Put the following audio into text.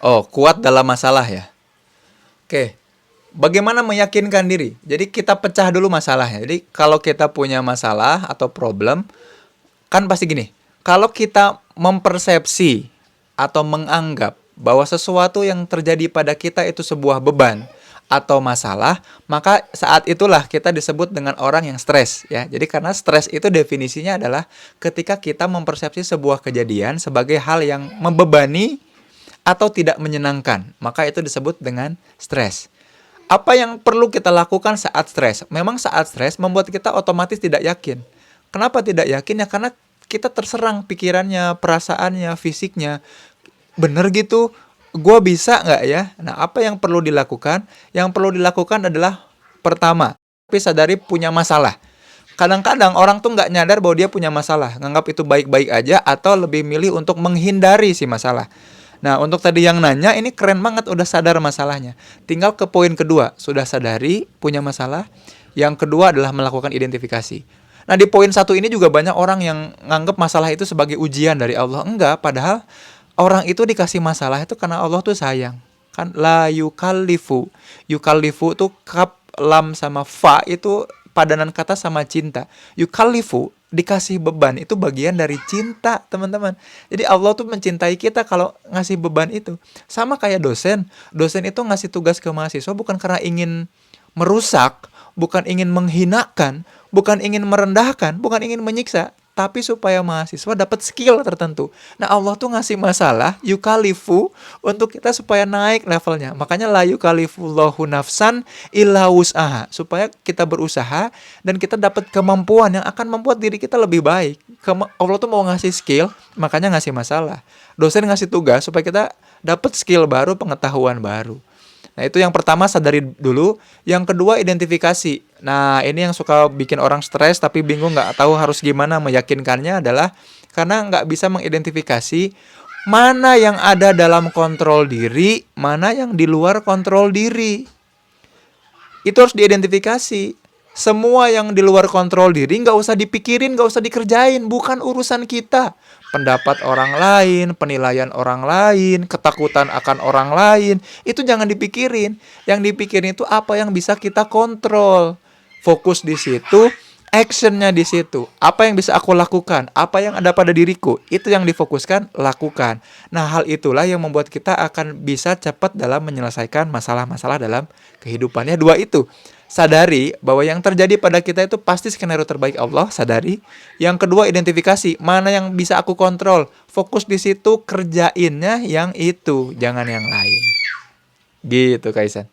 Oh, kuat dalam masalah ya. Oke. Bagaimana meyakinkan diri? Jadi kita pecah dulu masalahnya. Jadi kalau kita punya masalah atau problem, kan pasti gini. Kalau kita mempersepsi atau menganggap bahwa sesuatu yang terjadi pada kita itu sebuah beban atau masalah, maka saat itulah kita disebut dengan orang yang stres ya. Jadi karena stres itu definisinya adalah ketika kita mempersepsi sebuah kejadian sebagai hal yang membebani atau tidak menyenangkan, maka itu disebut dengan stres. Apa yang perlu kita lakukan saat stres? Memang saat stres membuat kita otomatis tidak yakin. Kenapa tidak yakin? Ya karena kita terserang pikirannya, perasaannya, fisiknya. Bener gitu, gue bisa nggak ya? Nah, apa yang perlu dilakukan? Yang perlu dilakukan adalah pertama, tapi sadari punya masalah. Kadang-kadang orang tuh nggak nyadar bahwa dia punya masalah, nganggap itu baik-baik aja atau lebih milih untuk menghindari si masalah. Nah, untuk tadi yang nanya, ini keren banget udah sadar masalahnya. Tinggal ke poin kedua, sudah sadari punya masalah. Yang kedua adalah melakukan identifikasi. Nah, di poin satu ini juga banyak orang yang nganggap masalah itu sebagai ujian dari Allah. Enggak, padahal orang itu dikasih masalah itu karena Allah tuh sayang. Kan la yukallifu. Yukallifu tuh kap, lam sama fa itu padanan kata sama cinta. Yukallifu dikasih beban itu bagian dari cinta, teman-teman. Jadi Allah tuh mencintai kita kalau ngasih beban itu. Sama kayak dosen. Dosen itu ngasih tugas ke mahasiswa bukan karena ingin merusak, bukan ingin menghinakan, bukan ingin merendahkan, bukan ingin menyiksa, tapi supaya mahasiswa dapat skill tertentu. Nah, Allah tuh ngasih masalah yukalifu untuk kita supaya naik levelnya. Makanya la yukalifullahu nafsan illa wus'aha, supaya kita berusaha dan kita dapat kemampuan yang akan membuat diri kita lebih baik. Allah tuh mau ngasih skill, makanya ngasih masalah. Dosen ngasih tugas supaya kita dapat skill baru, pengetahuan baru. Nah, itu yang pertama, sadari dulu. Yang kedua, identifikasi. Nah, ini yang suka bikin orang stres tapi bingung nggak tahu harus gimana meyakinkannya adalah karena nggak bisa mengidentifikasi mana yang ada dalam kontrol diri, mana yang di luar kontrol diri. Itu harus diidentifikasi. Semua yang di luar kontrol diri nggak usah dipikirin, nggak usah dikerjain. Bukan urusan kita. Pendapat orang lain, penilaian orang lain, ketakutan akan orang lain, itu jangan dipikirin. Yang dipikirin itu apa yang bisa kita kontrol. Fokus di situ, actionnya di situ. Apa yang bisa aku lakukan, apa yang ada pada diriku, itu yang difokuskan, lakukan. Nah, hal itulah yang membuat kita akan bisa cepat dalam menyelesaikan masalah-masalah dalam kehidupannya. Dua itu. Sadari bahwa yang terjadi pada kita itu pasti skenario terbaik Allah, sadari. Yang kedua, identifikasi mana yang bisa aku kontrol. Fokus di situ, kerjainnya yang itu, jangan yang lain. Gitu, Kaisan.